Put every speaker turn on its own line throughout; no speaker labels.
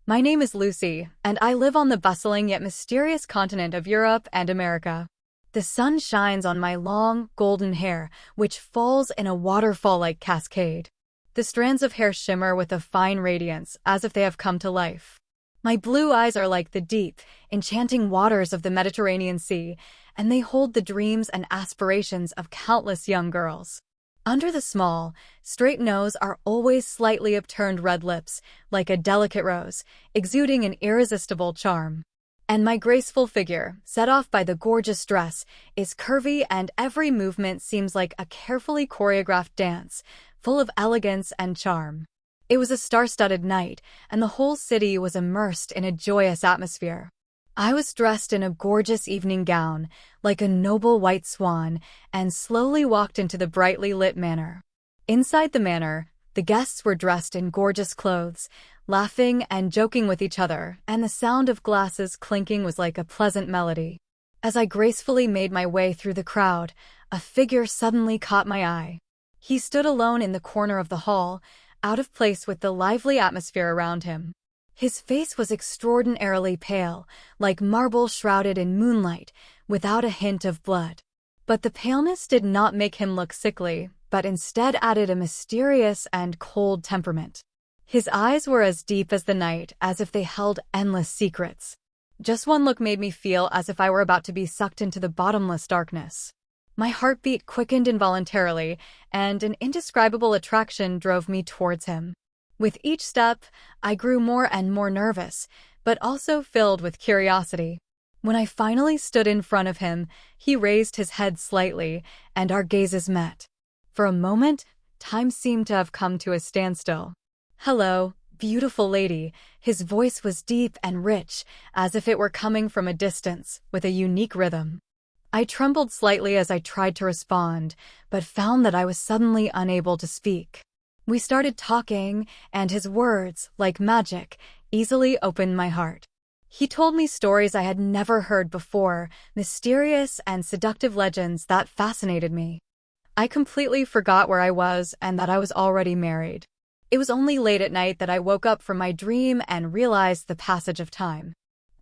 My name is Lucy, and I live on the bustling yet mysterious continent of Europe and America. The sun shines on my long, golden hair, which falls in a waterfall-like cascade. The strands of hair shimmer with a fine radiance, as if they have come to life. My blue eyes are like the deep, enchanting waters of the Mediterranean Sea, and they hold the dreams and aspirations of countless young girls. Under the small, straight nose are always slightly upturned red lips, like a delicate rose, exuding an irresistible charm. And my graceful figure, set off by the gorgeous dress, is curvy, and every movement seems like a carefully choreographed dance, full of elegance and charm. It was a star-studded night, and the whole city was immersed in a joyous atmosphere. I was dressed in a gorgeous evening gown, like a noble white swan, and slowly walked into the brightly lit manor. Inside the manor, the guests were dressed in gorgeous clothes, laughing and joking with each other, and the sound of glasses clinking was like a pleasant melody. As I gracefully made my way through the crowd, a figure suddenly caught my eye. He stood alone in the corner of the hall, out of place with the lively atmosphere around him. His face was extraordinarily pale, like marble shrouded in moonlight, without a hint of blood. But the paleness did not make him look sickly, but instead added a mysterious and cold temperament. His eyes were as deep as the night, as if they held endless secrets. Just one look made me feel as if I were about to be sucked into the bottomless darkness. My heartbeat quickened involuntarily, and an indescribable attraction drove me towards him. With each step, I grew more and more nervous, but also filled with curiosity. When I finally stood in front of him, he raised his head slightly, and our gazes met. For a moment, time seemed to have come to a standstill. "Hello, beautiful lady." His voice was deep and rich, as if it were coming from a distance, with a unique rhythm. I trembled slightly as I tried to respond, but found that I was suddenly unable to speak. We started talking, and his words, like magic, easily opened my heart. He told me stories I had never heard before, mysterious and seductive legends that fascinated me. I completely forgot where I was and that I was already married. It was only late at night that I woke up from my dream and realized the passage of time.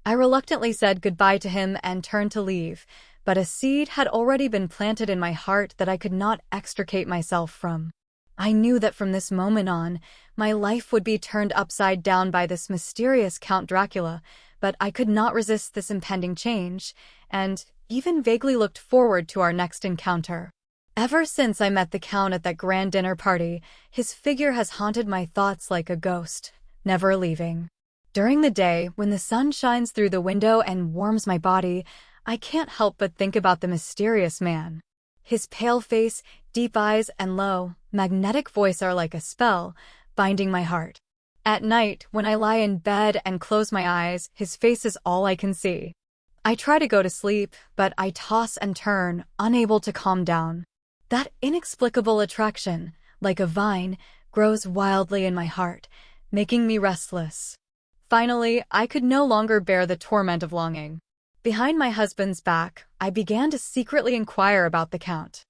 I reluctantly said goodbye to him and turned to leave, but a seed had already been planted in my heart that I could not extricate myself from. I knew that from this moment on, my life would be turned upside down by this mysterious Count Dracula, but I could not resist this impending change, and even vaguely looked forward to our next encounter. Ever since I met the Count at that grand dinner party, his figure has haunted my thoughts like a ghost, never leaving. During the day, when the sun shines through the window and warms my body, I can't help but think about the mysterious man. His pale face, deep eyes, and low, magnetic voice are like a spell, binding my heart. At night, when I lie in bed and close my eyes, his face is all I can see. I try to go to sleep, but I toss and turn, unable to calm down. That inexplicable attraction, like a vine, grows wildly in my heart, making me restless. Finally, I could no longer bear the torment of longing. Behind my husband's back, I began to secretly inquire about the Count.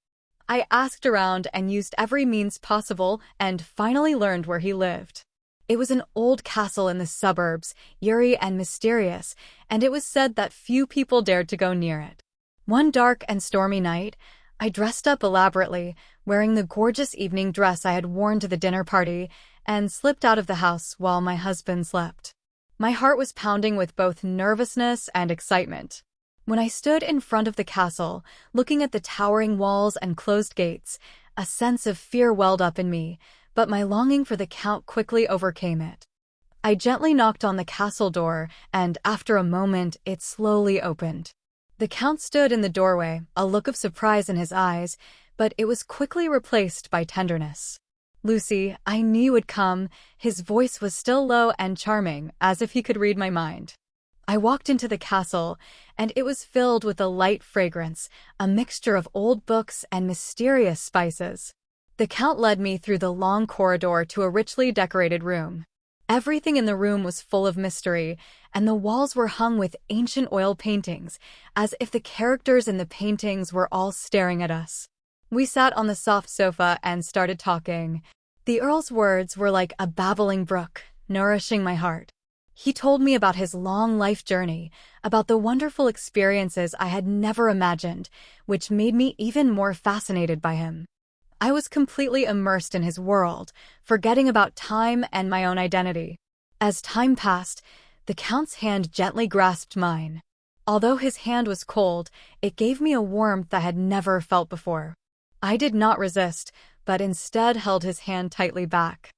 I asked around and used every means possible and finally learned where he lived. It was an old castle in the suburbs, eerie and mysterious, and it was said that few people dared to go near it. One dark and stormy night, I dressed up elaborately, wearing the gorgeous evening dress I had worn to the dinner party, and slipped out of the house while my husband slept. My heart was pounding with both nervousness and excitement. When I stood in front of the castle, looking at the towering walls and closed gates, a sense of fear welled up in me, but my longing for the Count quickly overcame it. I gently knocked on the castle door, and after a moment, it slowly opened. The Count stood in the doorway, a look of surprise in his eyes, but it was quickly replaced by tenderness. "Lucy, I knew you would come." His voice was still low and charming, as if he could read my mind. I walked into the castle, and it was filled with a light fragrance, a mixture of old books and mysterious spices. The Count led me through the long corridor to a richly decorated room. Everything in the room was full of mystery, and the walls were hung with ancient oil paintings, as if the characters in the paintings were all staring at us. We sat on the soft sofa and started talking. The Earl's words were like a babbling brook, nourishing my heart. He told me about his long life journey, about the wonderful experiences I had never imagined, which made me even more fascinated by him. I was completely immersed in his world, forgetting about time and my own identity. As time passed, the Count's hand gently grasped mine. Although his hand was cold, it gave me a warmth I had never felt before. I did not resist, but instead held his hand tightly back.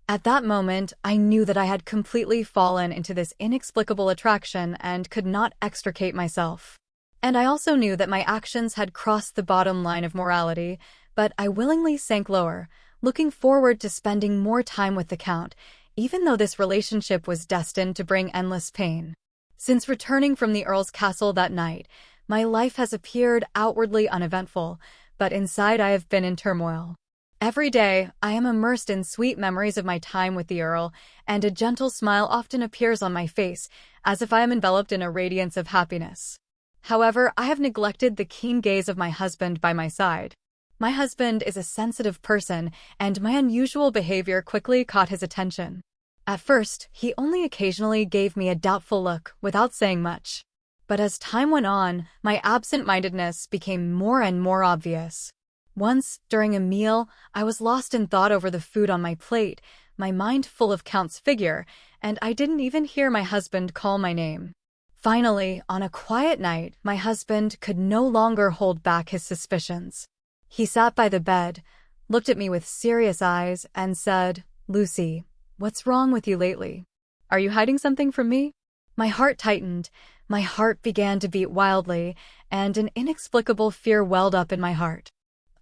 At that moment, I knew that I had completely fallen into this inexplicable attraction and could not extricate myself. And I also knew that my actions had crossed the bottom line of morality, but I willingly sank lower, looking forward to spending more time with the Count, even though this relationship was destined to bring endless pain. Since returning from the Earl's castle that night, my life has appeared outwardly uneventful, but inside I have been in turmoil. Every day, I am immersed in sweet memories of my time with the Earl, and a gentle smile often appears on my face, as if I am enveloped in a radiance of happiness. However, I have neglected the keen gaze of my husband by my side. My husband is a sensitive person, and my unusual behavior quickly caught his attention. At first, he only occasionally gave me a doubtful look, without saying much. But as time went on, my absent-mindedness became more and more obvious. Once, during a meal, I was lost in thought over the food on my plate, my mind full of Count's figure, and I didn't even hear my husband call my name. Finally, on a quiet night, my husband could no longer hold back his suspicions. He sat by the bed, looked at me with serious eyes, and said, "Lucy, what's wrong with you lately? Are you hiding something from me?" My heart tightened, my heart began to beat wildly, and an inexplicable fear welled up in my heart.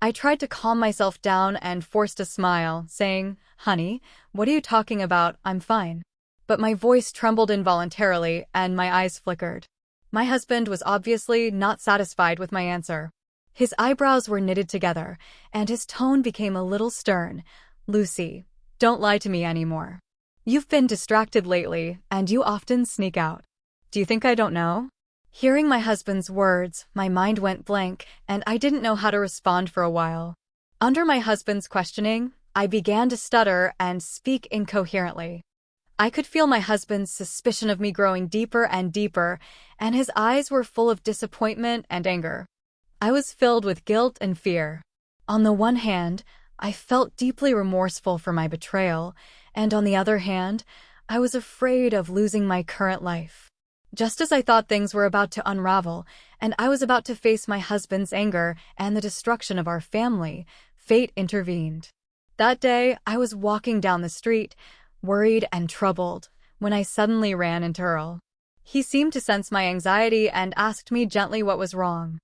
I tried to calm myself down and forced a smile, saying, "Honey, what are you talking about? I'm fine." But my voice trembled involuntarily and my eyes flickered. My husband was obviously not satisfied with my answer. His eyebrows were knitted together, and his tone became a little stern. "Lucy, don't lie to me anymore. You've been distracted lately, and you often sneak out. Do you think I don't know?" Hearing my husband's words, my mind went blank, and I didn't know how to respond for a while. Under my husband's questioning, I began to stutter and speak incoherently. I could feel my husband's suspicion of me growing deeper and deeper, and his eyes were full of disappointment and anger. I was filled with guilt and fear. On the one hand, I felt deeply remorseful for my betrayal, and on the other hand, I was afraid of losing my current life. Just as I thought things were about to unravel, and I was about to face my husband's anger and the destruction of our family, fate intervened. That day, I was walking down the street, worried and troubled, when I suddenly ran into Earl. He seemed to sense my anxiety and asked me gently what was wrong.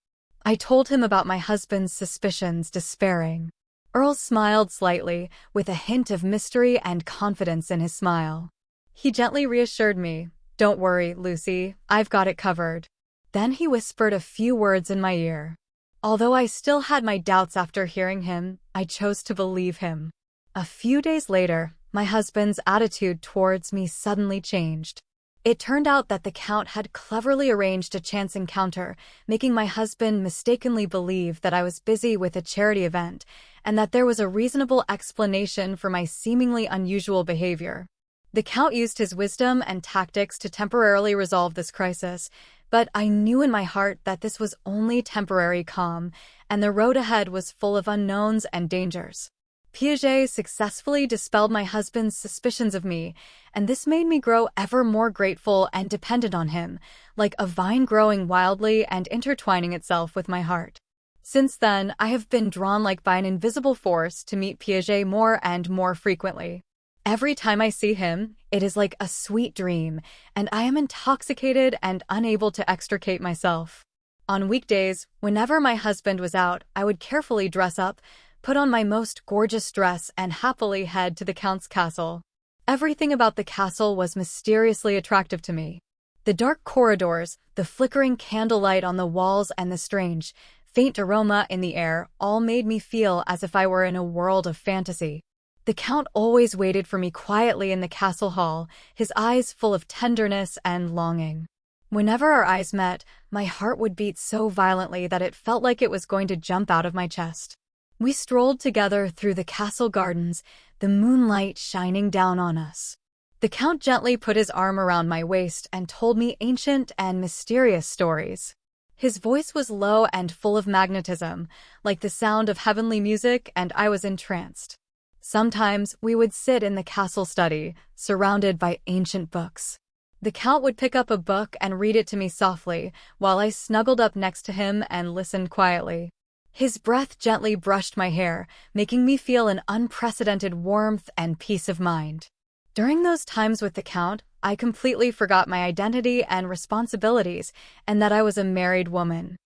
I told him about my husband's suspicions, despairing. Earl smiled slightly, with a hint of mystery and confidence in his smile. He gently reassured me, "Don't worry, Lucy, I've got it covered." Then he whispered a few words in my ear. Although I still had my doubts after hearing him, I chose to believe him. A few days later, my husband's attitude towards me suddenly changed. It turned out that the Count had cleverly arranged a chance encounter, making my husband mistakenly believe that I was busy with a charity event, and that there was a reasonable explanation for my seemingly unusual behavior. The Count used his wisdom and tactics to temporarily resolve this crisis, but I knew in my heart that this was only temporary calm, and the road ahead was full of unknowns and dangers. Piaget successfully dispelled my husband's suspicions of me, and this made me grow ever more grateful and dependent on him, like a vine growing wildly and intertwining itself with my heart. Since then, I have been drawn like by an invisible force to meet Piaget more and more frequently. Every time I see him, it is like a sweet dream, and I am intoxicated and unable to extricate myself. On weekdays, whenever my husband was out, I would carefully dress up, put on my most gorgeous dress, and happily head to the Count's castle. Everything about the castle was mysteriously attractive to me. The dark corridors, the flickering candlelight on the walls, and the strange, faint aroma in the air all made me feel as if I were in a world of fantasy. The Count always waited for me quietly in the castle hall, his eyes full of tenderness and longing. Whenever our eyes met, my heart would beat so violently that it felt like it was going to jump out of my chest. We strolled together through the castle gardens, the moonlight shining down on us. The Count gently put his arm around my waist and told me ancient and mysterious stories. His voice was low and full of magnetism, like the sound of heavenly music, and I was entranced. Sometimes we would sit in the castle study, surrounded by ancient books. The Count would pick up a book and read it to me softly, while I snuggled up next to him and listened quietly. His breath gently brushed my hair, making me feel an unprecedented warmth and peace of mind. During those times with the Count, I completely forgot my identity and responsibilities, and that I was a married woman.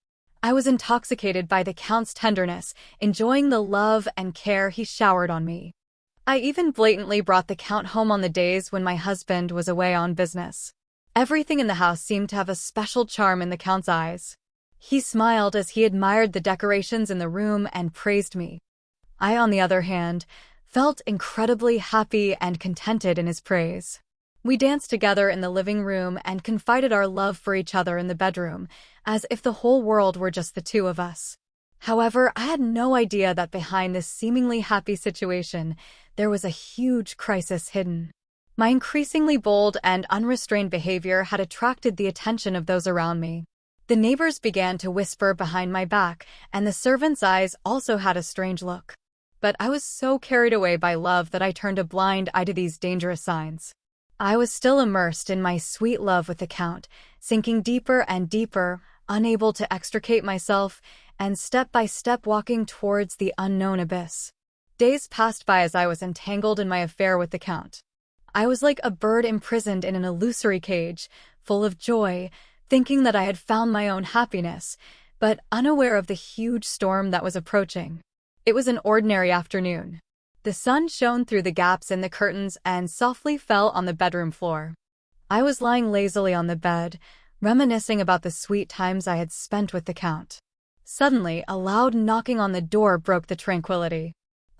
I was intoxicated by the Count's tenderness, enjoying the love and care he showered on me. I even blatantly brought the Count home on the days when my husband was away on business. Everything in the house seemed to have a special charm in the Count's eyes. He smiled as he admired the decorations in the room and praised me. I, on the other hand, felt incredibly happy and contented in his praise. We danced together in the living room and confided our love for each other in the bedroom, as if the whole world were just the two of us. However, I had no idea that behind this seemingly happy situation, there was a huge crisis hidden. My increasingly bold and unrestrained behavior had attracted the attention of those around me. The neighbors began to whisper behind my back, and the servants' eyes also had a strange look. But I was so carried away by love that I turned a blind eye to these dangerous signs. I was still immersed in my sweet love with the Count, sinking deeper and deeper, unable to extricate myself, and step by step walking towards the unknown abyss. Days passed by as I was entangled in my affair with the Count. I was like a bird imprisoned in an illusory cage, full of joy, thinking that I had found my own happiness, but unaware of the huge storm that was approaching. It was an ordinary afternoon. The sun shone through the gaps in the curtains and softly fell on the bedroom floor. I was lying lazily on the bed, reminiscing about the sweet times I had spent with the Count. Suddenly, a loud knocking on the door broke the tranquility.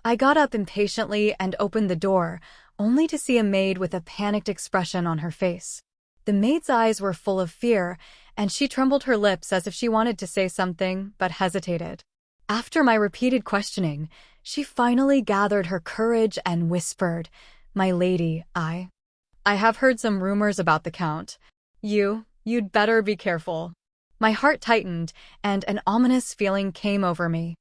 I got up impatiently and opened the door, only to see a maid with a panicked expression on her face. The maid's eyes were full of fear, and she trembled her lips as if she wanted to say something, but hesitated. After my repeated questioning, she finally gathered her courage and whispered, "My lady, I have heard some rumors about the Count. You'd better be careful." My heart tightened, and an ominous feeling came over me.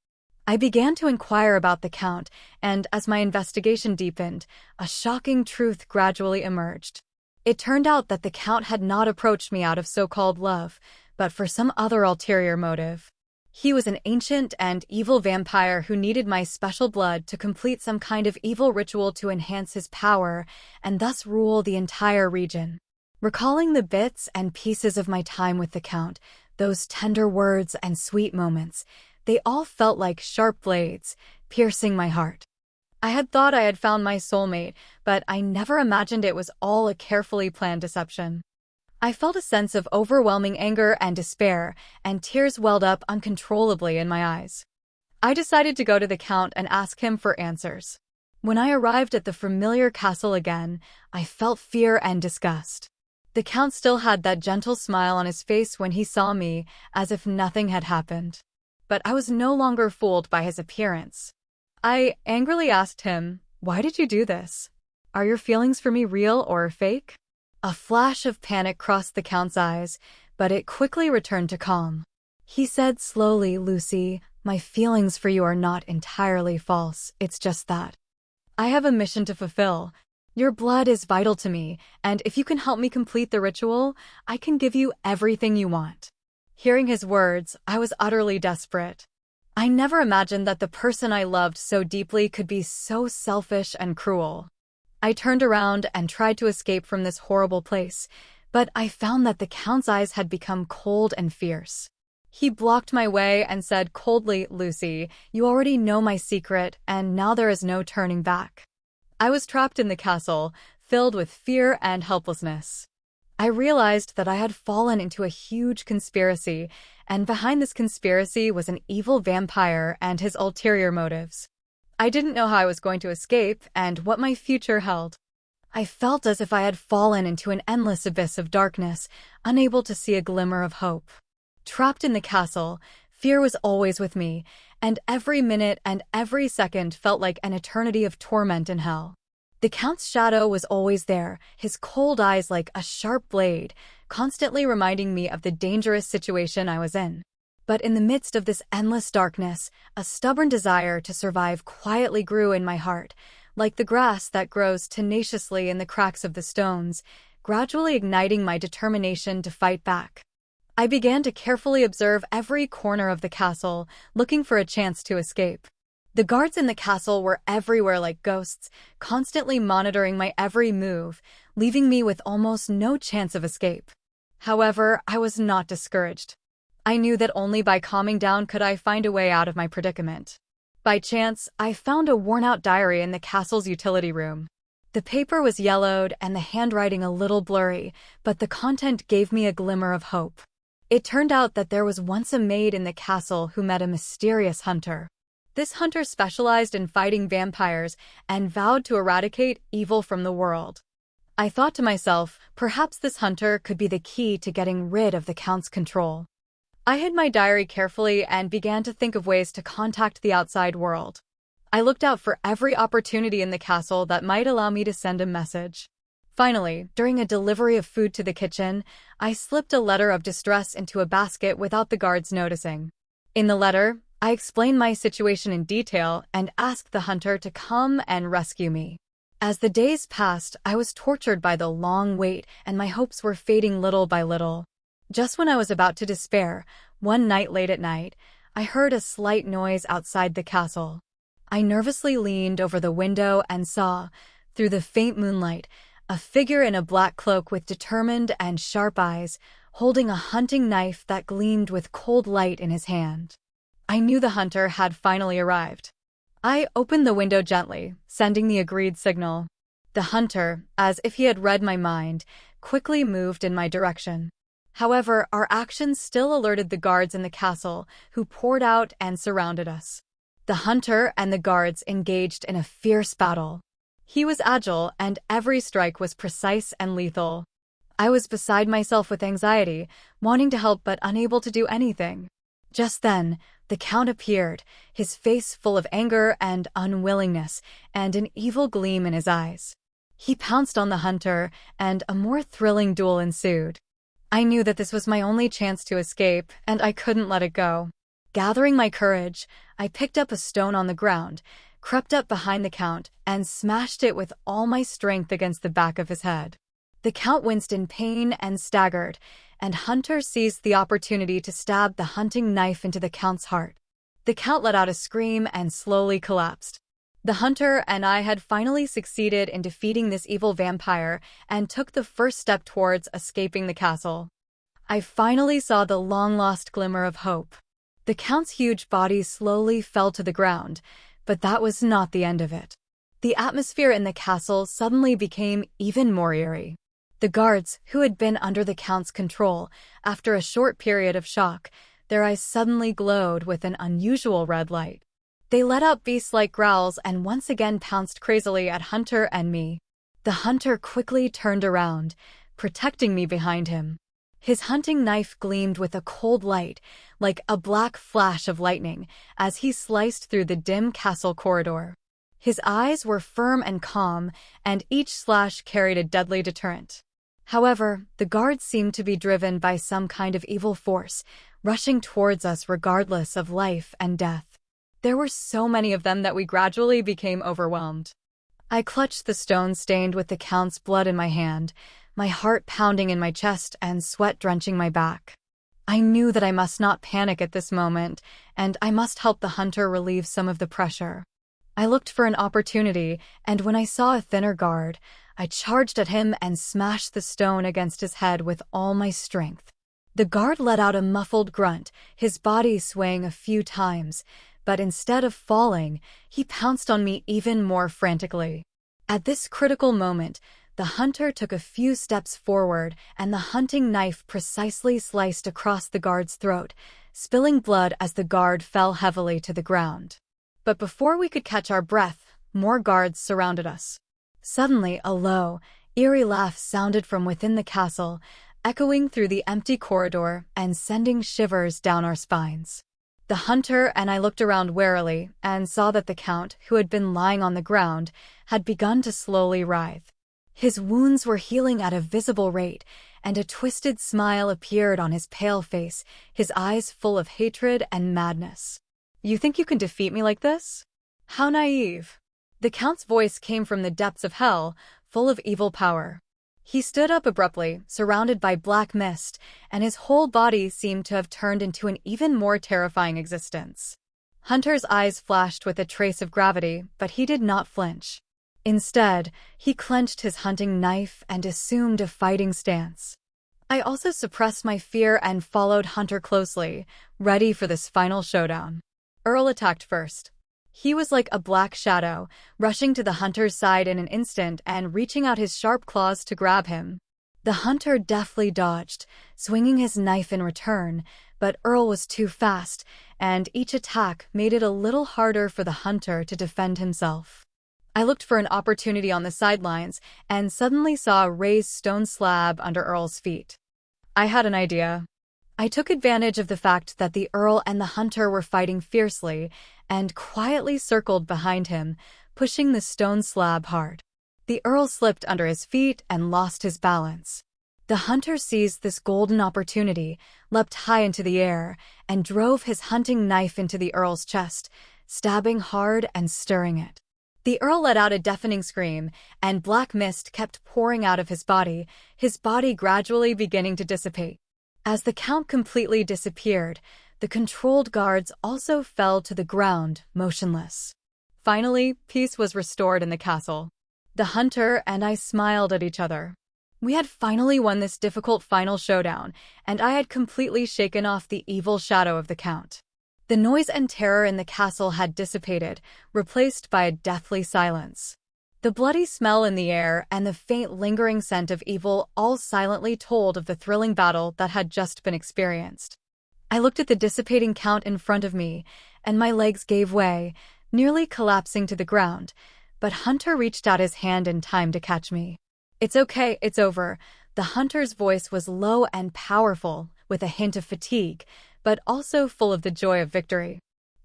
I began to inquire about the Count, and as my investigation deepened, a shocking truth gradually emerged. It turned out that the Count had not approached me out of so-called love, but for some other ulterior motive. He was an ancient and evil vampire who needed my special blood to complete some kind of evil ritual to enhance his power and thus rule the entire region. Recalling the bits and pieces of my time with the Count, those tender words and sweet moments, they all felt like sharp blades, piercing my heart. I had thought I had found my soulmate, but I never imagined it was all a carefully planned deception. I felt a sense of overwhelming anger and despair, and tears welled up uncontrollably in my eyes. I decided to go to the Count and ask him for answers. When I arrived at the familiar castle again, I felt fear and disgust. The Count still had that gentle smile on his face when he saw me, as if nothing had happened. But I was no longer fooled by his appearance. I angrily asked him, "Why did you do this? Are your feelings for me real or fake?" A flash of panic crossed the Count's eyes, but it quickly returned to calm. He said slowly, "Lucy, my feelings for you are not entirely false, it's just that I have a mission to fulfill. Your blood is vital to me, and if you can help me complete the ritual, I can give you everything you want." Hearing his words, I was utterly desperate. I never imagined that the person I loved so deeply could be so selfish and cruel. I turned around and tried to escape from this horrible place, but I found that the Count's eyes had become cold and fierce. He blocked my way and said coldly, "Lucy, you already know my secret, and now there is no turning back." I was trapped in the castle, filled with fear and helplessness. I realized that I had fallen into a huge conspiracy, and behind this conspiracy was an evil vampire and his ulterior motives. I didn't know how I was going to escape and what my future held. I felt as if I had fallen into an endless abyss of darkness, unable to see a glimmer of hope. Trapped in the castle, fear was always with me, and every minute and every second felt like an eternity of torment in hell. The Count's shadow was always there, his cold eyes like a sharp blade, constantly reminding me of the dangerous situation I was in. But in the midst of this endless darkness, a stubborn desire to survive quietly grew in my heart, like the grass that grows tenaciously in the cracks of the stones, gradually igniting my determination to fight back. I began to carefully observe every corner of the castle, looking for a chance to escape. The guards in the castle were everywhere like ghosts, constantly monitoring my every move, leaving me with almost no chance of escape. However, I was not discouraged. I knew that only by calming down could I find a way out of my predicament. By chance, I found a worn-out diary in the castle's utility room. The paper was yellowed and the handwriting a little blurry, but the content gave me a glimmer of hope. It turned out that there was once a maid in the castle who met a mysterious hunter. This hunter specialized in fighting vampires and vowed to eradicate evil from the world. I thought to myself, perhaps this hunter could be the key to getting rid of the Count's control. I hid my diary carefully and began to think of ways to contact the outside world. I looked out for every opportunity in the castle that might allow me to send a message. Finally, during a delivery of food to the kitchen, I slipped a letter of distress into a basket without the guards noticing. In the letter, I explained my situation in detail and asked the hunter to come and rescue me. As the days passed, I was tortured by the long wait and my hopes were fading little by little. Just when I was about to despair, one night late at night, I heard a slight noise outside the castle. I nervously leaned over the window and saw, through the faint moonlight, a figure in a black cloak with determined and sharp eyes, holding a hunting knife that gleamed with cold light in his hand. I knew the hunter had finally arrived. I opened the window gently, sending the agreed signal. The hunter, as if he had read my mind, quickly moved in my direction. However, our actions still alerted the guards in the castle, who poured out and surrounded us. The hunter and the guards engaged in a fierce battle. He was agile, and every strike was precise and lethal. I was beside myself with anxiety, wanting to help but unable to do anything. Just then, the Count appeared, his face full of anger and unwillingness, and an evil gleam in his eyes. He pounced on the hunter, and a more thrilling duel ensued. I knew that this was my only chance to escape, and I couldn't let it go. Gathering my courage, I picked up a stone on the ground, crept up behind the Count, and smashed it with all my strength against the back of his head. The Count winced in pain and staggered, and Hunter seized the opportunity to stab the hunting knife into the Count's heart. The Count let out a scream and slowly collapsed. The hunter and I had finally succeeded in defeating this evil vampire and took the first step towards escaping the castle. I finally saw the long-lost glimmer of hope. The Count's huge body slowly fell to the ground, but that was not the end of it. The atmosphere in the castle suddenly became even more eerie. The guards, who had been under the Count's control, after a short period of shock, their eyes suddenly glowed with an unusual red light. They let out beast-like growls and once again pounced crazily at Hunter and me. The hunter quickly turned around, protecting me behind him. His hunting knife gleamed with a cold light, like a black flash of lightning, as he sliced through the dim castle corridor. His eyes were firm and calm, and each slash carried a deadly deterrent. However, the guards seemed to be driven by some kind of evil force, rushing towards us regardless of life and death. There were so many of them that we gradually became overwhelmed. I clutched the stone stained with the Count's blood in my hand, my heart pounding in my chest and sweat drenching my back. I knew that I must not panic at this moment, and I must help the hunter relieve some of the pressure. I looked for an opportunity, and when I saw a thinner guard, I charged at him and smashed the stone against his head with all my strength. The guard let out a muffled grunt, his body swaying a few times, but instead of falling, he pounced on me even more frantically. At this critical moment, the hunter took a few steps forward, and the hunting knife precisely sliced across the guard's throat, spilling blood as the guard fell heavily to the ground. But before we could catch our breath, more guards surrounded us. Suddenly, a low, eerie laugh sounded from within the castle, echoing through the empty corridor and sending shivers down our spines. The hunter and I looked around warily and saw that the Count, who had been lying on the ground, had begun to slowly writhe. His wounds were healing at a visible rate, and a twisted smile appeared on his pale face, his eyes full of hatred and madness. "You think you can defeat me like this? How naive." The Count's voice came from the depths of hell, full of evil power. He stood up abruptly, surrounded by black mist, and his whole body seemed to have turned into an even more terrifying existence. Hunter's eyes flashed with a trace of gravity, but he did not flinch. Instead, he clenched his hunting knife and assumed a fighting stance. I also suppressed my fear and followed Hunter closely, ready for this final showdown. Earl attacked first. He was like a black shadow, rushing to the hunter's side in an instant and reaching out his sharp claws to grab him. The hunter deftly dodged, swinging his knife in return, but Earl was too fast, and each attack made it a little harder for the hunter to defend himself. I looked for an opportunity on the sidelines and suddenly saw a raised stone slab under Earl's feet. I had an idea. I took advantage of the fact that the Earl and the hunter were fighting fiercely and quietly circled behind him, pushing the stone slab hard. The Earl slipped under his feet and lost his balance. The hunter seized this golden opportunity, leapt high into the air, and drove his hunting knife into the Earl's chest, stabbing hard and stirring it. The Earl let out a deafening scream, and black mist kept pouring out of his body gradually beginning to dissipate. As the Count completely disappeared, the controlled guards also fell to the ground, motionless. Finally, peace was restored in the castle. The hunter and I smiled at each other. We had finally won this difficult final showdown, and I had completely shaken off the evil shadow of the Count. The noise and terror in the castle had dissipated, replaced by a deathly silence. The bloody smell in the air and the faint lingering scent of evil all silently told of the thrilling battle that had just been experienced. I looked at the dissipating Count in front of me, and my legs gave way, nearly collapsing to the ground, but Hunter reached out his hand in time to catch me. "It's okay, it's over." The hunter's voice was low and powerful, with a hint of fatigue, but also full of the joy of victory.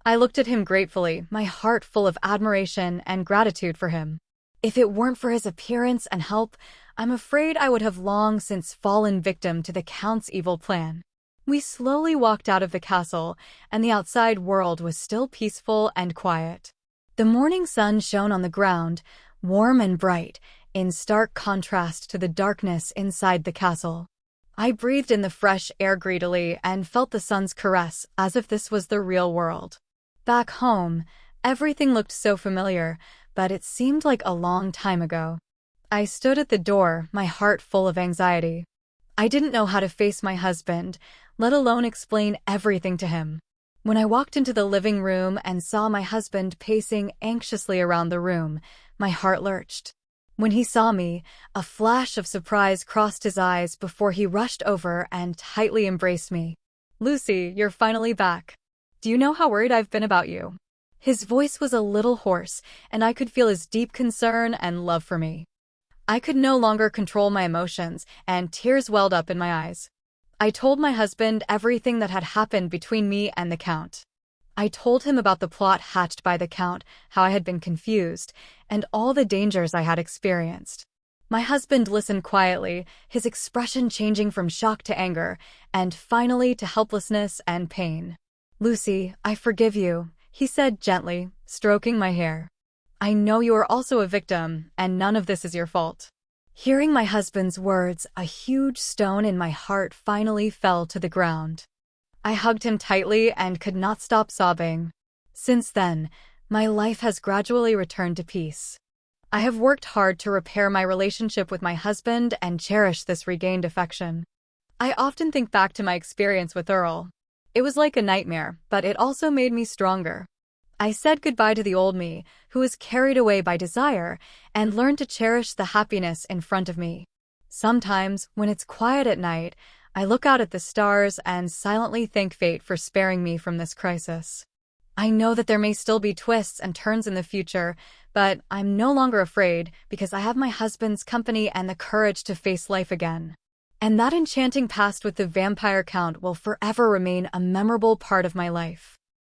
I looked at him gratefully, my heart full of admiration and gratitude for him. If it weren't for his appearance and help, I'm afraid I would have long since fallen victim to the Count's evil plan. We slowly walked out of the castle, and the outside world was still peaceful and quiet. The morning sun shone on the ground, warm and bright, in stark contrast to the darkness inside the castle. I breathed in the fresh air greedily and felt the sun's caress as if this was the real world. Back home, everything looked so familiar, but it seemed like a long time ago. I stood at the door, my heart full of anxiety. I didn't know how to face my husband, let alone explain everything to him. When I walked into the living room and saw my husband pacing anxiously around the room, my heart lurched. When he saw me, a flash of surprise crossed his eyes before he rushed over and tightly embraced me. "Lucy, you're finally back. Do you know how worried I've been about you?" His voice was a little hoarse, and I could feel his deep concern and love for me. I could no longer control my emotions, and tears welled up in my eyes. I told my husband everything that had happened between me and the Count. I told him about the plot hatched by the Count, how I had been confused, and all the dangers I had experienced. My husband listened quietly, his expression changing from shock to anger, and finally to helplessness and pain. "Lucy, I forgive you," he said gently, stroking my hair. "I know you are also a victim, and none of this is your fault." Hearing my husband's words, a huge stone in my heart finally fell to the ground. I hugged him tightly and could not stop sobbing. Since then, my life has gradually returned to peace. I have worked hard to repair my relationship with my husband and cherish this regained affection. I often think back to my experience with Earl. It was like a nightmare, but it also made me stronger. I said goodbye to the old me, who was carried away by desire, and learned to cherish the happiness in front of me. Sometimes, when it's quiet at night, I look out at the stars and silently thank fate for sparing me from this crisis. I know that there may still be twists and turns in the future, but I'm no longer afraid because I have my husband's company and the courage to face life again. And that enchanting past with the vampire Count will forever remain a memorable part of my life.